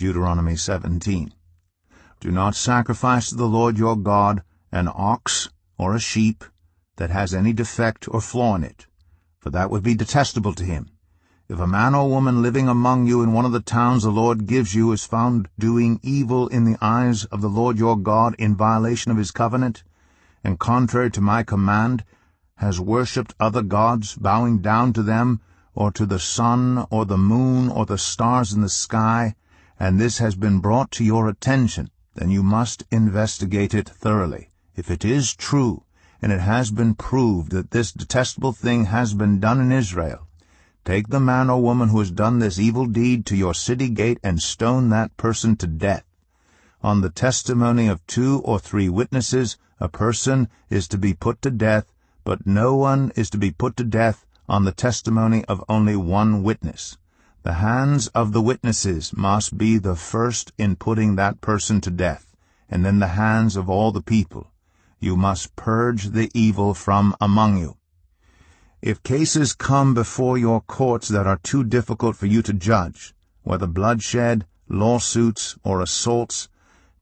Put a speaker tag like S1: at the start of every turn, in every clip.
S1: Deuteronomy 17. Do not sacrifice to the Lord your God an ox or a sheep that has any defect or flaw in it, for that would be detestable to him. If a man or woman living among you in one of the towns the Lord gives you is found doing evil in the eyes of the Lord your God in violation of his covenant, and contrary to my command, has worshipped other gods, bowing down to them, or to the sun, or the moon, or the stars in the sky, and this has been brought to your attention, then you must investigate it thoroughly. If it is true, and it has been proved that this detestable thing has been done in Israel, take the man or woman who has done this evil deed to your city gate and stone that person to death. On the testimony of 2 or 3 witnesses, a person is to be put to death, but no one is to be put to death on the testimony of only 1 witness. The hands of the witnesses must be the first in putting that person to death, and then the hands of all the people. You must purge the evil from among you. If cases come before your courts that are too difficult for you to judge, whether bloodshed, lawsuits, or assaults,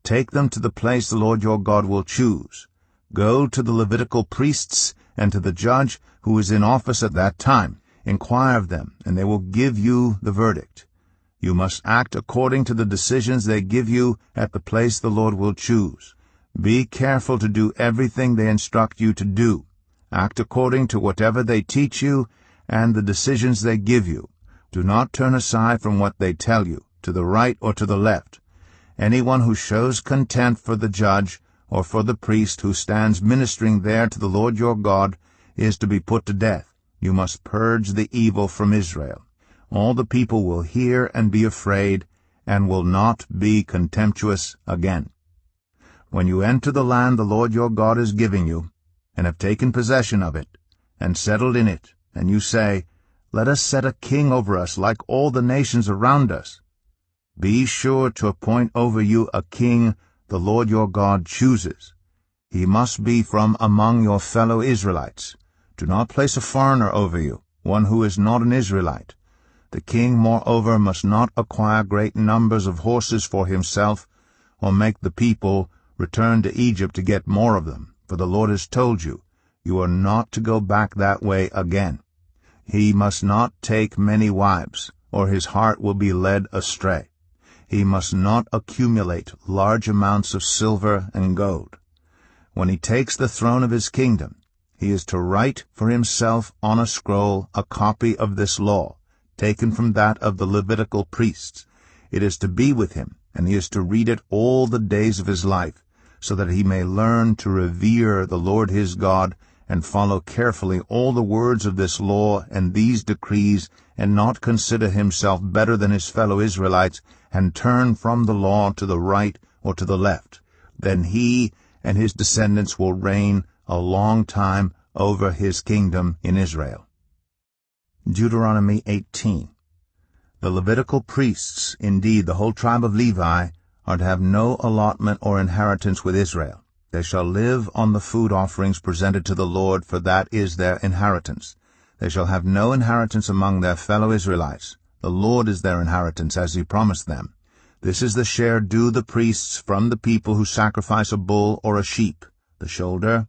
S1: take them to the place the Lord your God will choose. Go to the Levitical priests and to the judge who is in office at that time. Inquire of them, and they will give you the verdict. You must act according to the decisions they give you at the place the Lord will choose. Be careful to do everything they instruct you to do. Act according to whatever they teach you and the decisions they give you. Do not turn aside from what they tell you, to the right or to the left. Anyone who shows contempt for the judge or for the priest who stands ministering there to the Lord your God is to be put to death. You must purge the evil from Israel. All the people will hear and be afraid, and will not be contemptuous again. When you enter the land the Lord your God is giving you, and have taken possession of it, and settled in it, and you say, Let us set a king over us like all the nations around us, be sure to appoint over you a king the Lord your God chooses. He must be from among your fellow Israelites. Do not place a foreigner over you, one who is not an Israelite. The king, moreover, must not acquire great numbers of horses for himself, or make the people return to Egypt to get more of them, for the Lord has told you, you are not to go back that way again. He must not take many wives, or his heart will be led astray. He must not accumulate large amounts of silver and gold. When he takes the throne of his kingdom, he is to write for himself on a scroll a copy of this law, taken from that of the Levitical priests. It is to be with him, and he is to read it all the days of his life, so that he may learn to revere the Lord his God, and follow carefully all the words of this law and these decrees, and not consider himself better than his fellow Israelites, and turn from the law to the right or to the left. Then he and his descendants will reign a long time over his kingdom in Israel. Deuteronomy 18. The Levitical priests, indeed the whole tribe of Levi, are to have no allotment or inheritance with Israel. They shall live on the food offerings presented to the Lord, for that is their inheritance. They shall have no inheritance among their fellow Israelites. The Lord is their inheritance, as he promised them. This is the share due the priests from the people who sacrifice a bull or a sheep, the shoulder,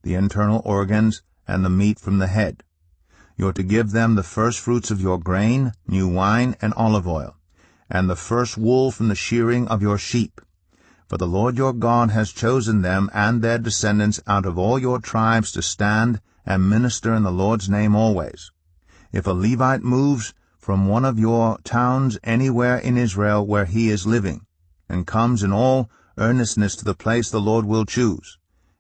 S1: the internal organs, and the meat from the head. You are to give them the first fruits of your grain, new wine, and olive oil, and the first wool from the shearing of your sheep. For the Lord your God has chosen them and their descendants out of all your tribes to stand and minister in the Lord's name always. If a Levite moves from one of your towns anywhere in Israel where he is living, and comes in all earnestness to the place the Lord will choose,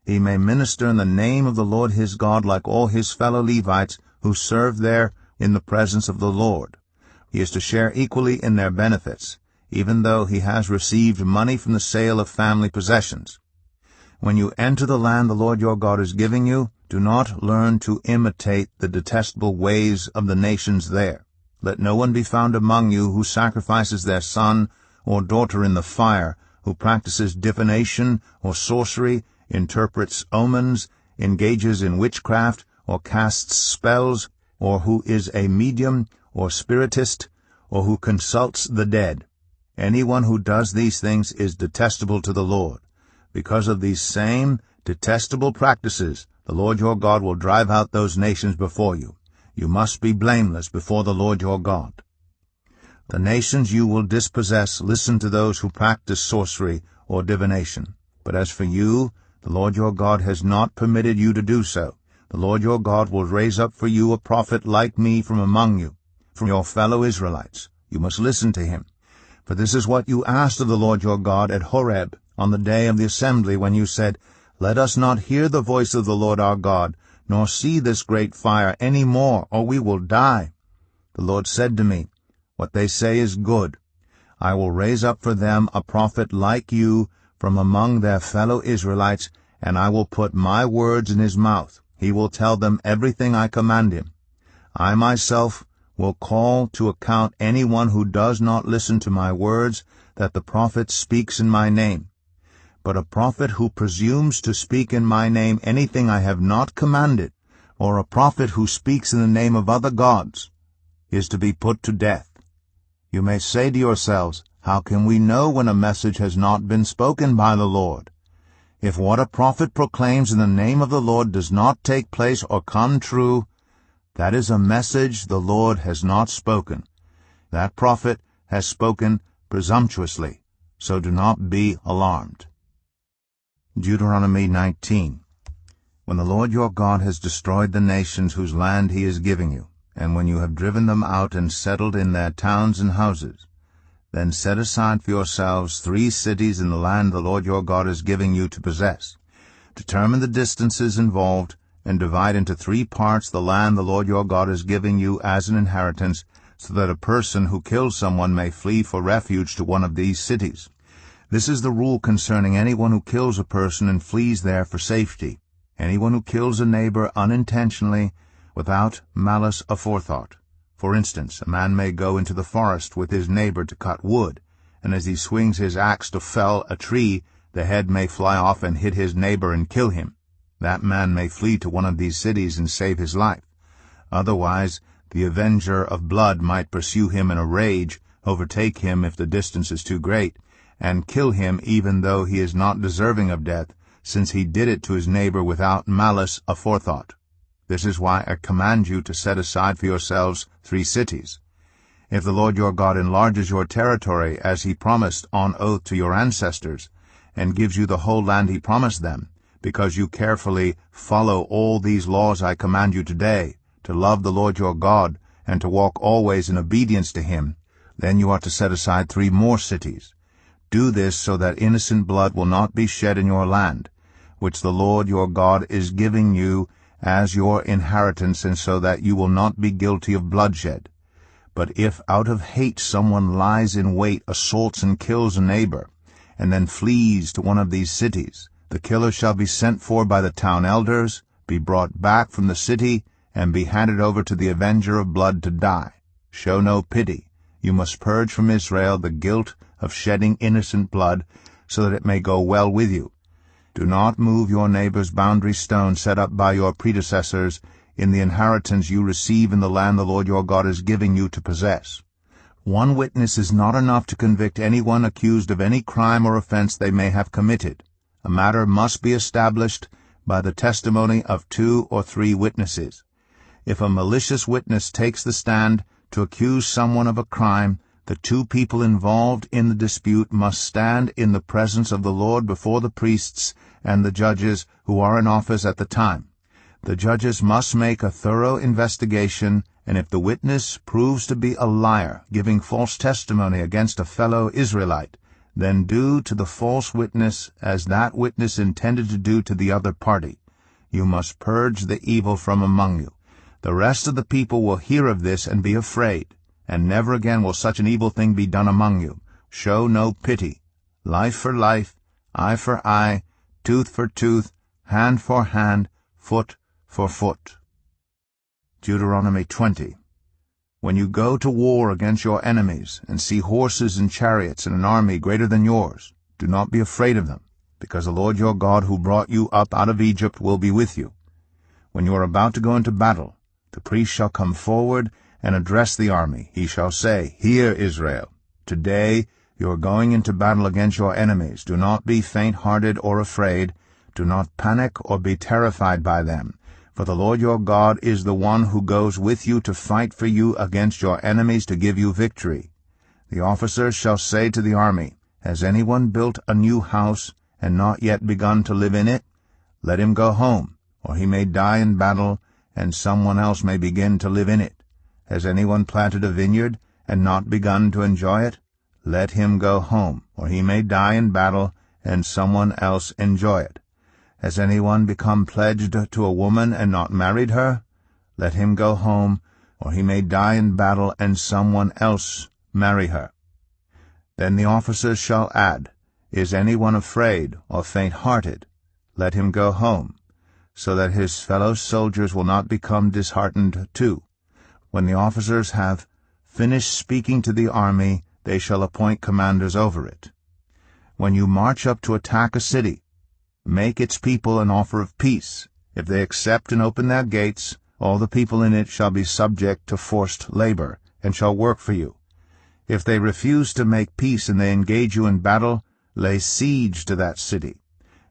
S1: he may minister in the name of the Lord his God like all his fellow Levites who serve there in the presence of the Lord. He is to share equally in their benefits, even though he has received money from the sale of family possessions. When you enter the land the Lord your God is giving you, do not learn to imitate the detestable ways of the nations there. Let no one be found among you who sacrifices their son or daughter in the fire, who practices divination or sorcery, interprets omens, engages in witchcraft, or casts spells, or who is a medium or spiritist, or who consults the dead. Anyone who does these things is detestable to the Lord. Because of these same detestable practices, the Lord your God will drive out those nations before you. You must be blameless before the Lord your God. The nations you will dispossess listen to those who practice sorcery or divination. But as for you, the Lord your God has not permitted you to do so. The Lord your God will raise up for you a prophet like me from among you, from your fellow Israelites. You must listen to him. For this is what you asked of the Lord your God at Horeb on the day of the assembly, when you said, Let us not hear the voice of the Lord our God, nor see this great fire any more, or we will die. The Lord said to me, What they say is good. I will raise up for them a prophet like you from among their fellow Israelites, and I will put my words in his mouth. He will tell them everything I command him. I myself will call to account anyone who does not listen to my words, that the prophet speaks in my name. But a prophet who presumes to speak in my name anything I have not commanded, or a prophet who speaks in the name of other gods, is to be put to death. You may say to yourselves, How can we know when a message has not been spoken by the Lord? If what a prophet proclaims in the name of the Lord does not take place or come true, that is a message the Lord has not spoken. That prophet has spoken presumptuously, so do not be alarmed. Deuteronomy 19. When the Lord your God has destroyed the nations whose land he is giving you, and when you have driven them out and settled in their towns and houses, then set aside for yourselves 3 cities in the land the Lord your God is giving you to possess. Determine the distances involved, and divide into 3 parts the land the Lord your God is giving you as an inheritance, so that a person who kills someone may flee for refuge to one of these cities. This is the rule concerning anyone who kills a person and flees there for safety. Anyone who kills a neighbor unintentionally, without malice aforethought. For instance, a man may go into the forest with his neighbor to cut wood, and as he swings his axe to fell a tree, the head may fly off and hit his neighbor and kill him. That man may flee to one of these cities and save his life. Otherwise, the avenger of blood might pursue him in a rage, overtake him if the distance is too great, and kill him even though he is not deserving of death, since he did it to his neighbor without malice aforethought. This is why I command you to set aside for yourselves 3 cities. If the Lord your God enlarges your territory as he promised on oath to your ancestors, and gives you the whole land he promised them, because you carefully follow all these laws I command you today, to love the Lord your God, and to walk always in obedience to him, then you are to set aside 3 more cities. Do this so that innocent blood will not be shed in your land, which the Lord your God is giving you as your inheritance, and so that you will not be guilty of bloodshed. But if out of hate someone lies in wait, assaults and kills a neighbor, and then flees to one of these cities, the killer shall be sent for by the town elders, be brought back from the city, and be handed over to the avenger of blood to die. Show no pity. You must purge from Israel the guilt of shedding innocent blood, so that it may go well with you. Do not move your neighbor's boundary stone set up by your predecessors in the inheritance you receive in the land the Lord your God is giving you to possess. 1 witness is not enough to convict anyone accused of any crime or offense they may have committed. A matter must be established by the testimony of 2 or 3 witnesses. If a malicious witness takes the stand to accuse someone of a crime, the 2 people involved in the dispute must stand in the presence of the Lord before the priests and the judges who are in office at the time. The judges must make a thorough investigation, and if the witness proves to be a liar, giving false testimony against a fellow Israelite, then do to the false witness as that witness intended to do to the other party. You must purge the evil from among you. The rest of the people will hear of this and be afraid, and never again will such an evil thing be done among you. Show no pity. Life for life, eye for eye, tooth for tooth, hand for hand, foot for foot. Deuteronomy 20. When you go to war against your enemies, and see horses and chariots and an army greater than yours, do not be afraid of them, because the Lord your God who brought you up out of Egypt will be with you. When you are about to go into battle, the priest shall come forward and address the army. He shall say, Hear, Israel, today You are going into battle against your enemies. Do not be faint-hearted or afraid. Do not panic or be terrified by them. For the Lord your God is the one who goes with you to fight for you against your enemies to give you victory. The officers shall say to the army, Has anyone built a new house and not yet begun to live in it? Let him go home, or he may die in battle, and someone else may begin to live in it. Has anyone planted a vineyard and not begun to enjoy it? Let him go home, or he may die in battle, and someone else enjoy it. Has anyone become pledged to a woman and not married her? Let him go home, or he may die in battle, and someone else marry her. Then the officers shall add, Is anyone afraid or faint-hearted? Let him go home, so that his fellow soldiers will not become disheartened too. When the officers have finished speaking to the army, they shall appoint commanders over it. When you march up to attack a city, make its people an offer of peace. If they accept and open their gates, all the people in it shall be subject to forced labor, and shall work for you. If they refuse to make peace and they engage you in battle, lay siege to that city.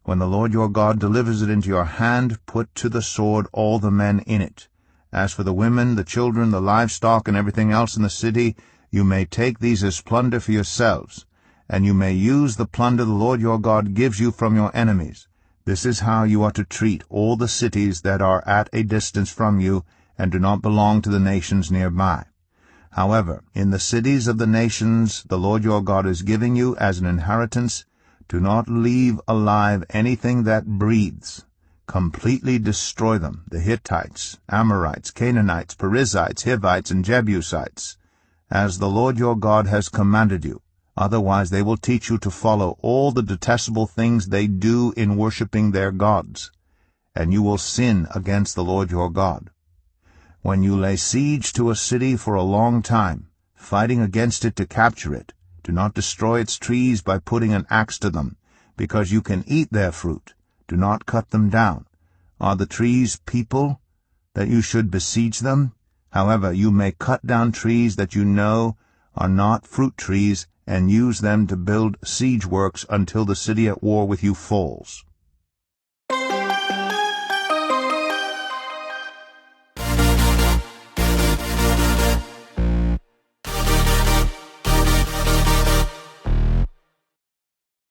S1: When the Lord your God delivers it into your hand, put to the sword all the men in it. As for the women, the children, the livestock, and everything else in the city, you may take these as plunder for yourselves, and you may use the plunder the Lord your God gives you from your enemies. This is how you are to treat all the cities that are at a distance from you and do not belong to the nations nearby. However, in the cities of the nations the Lord your God is giving you as an inheritance, do not leave alive anything that breathes. Completely destroy them, the Hittites, Amorites, Canaanites, Perizzites, Hivites, and Jebusites, as the Lord your God has commanded you. Otherwise they will teach you to follow all the detestable things they do in worshipping their gods, and you will sin against the Lord your God. When you lay siege to a city for a long time, fighting against it to capture it, do not destroy its trees by putting an axe to them, because you can eat their fruit. Do not cut them down. Are the trees people, that you should besiege them? However, you may cut down trees that you know are not fruit trees, and use them to build siege works until the city at war with you falls.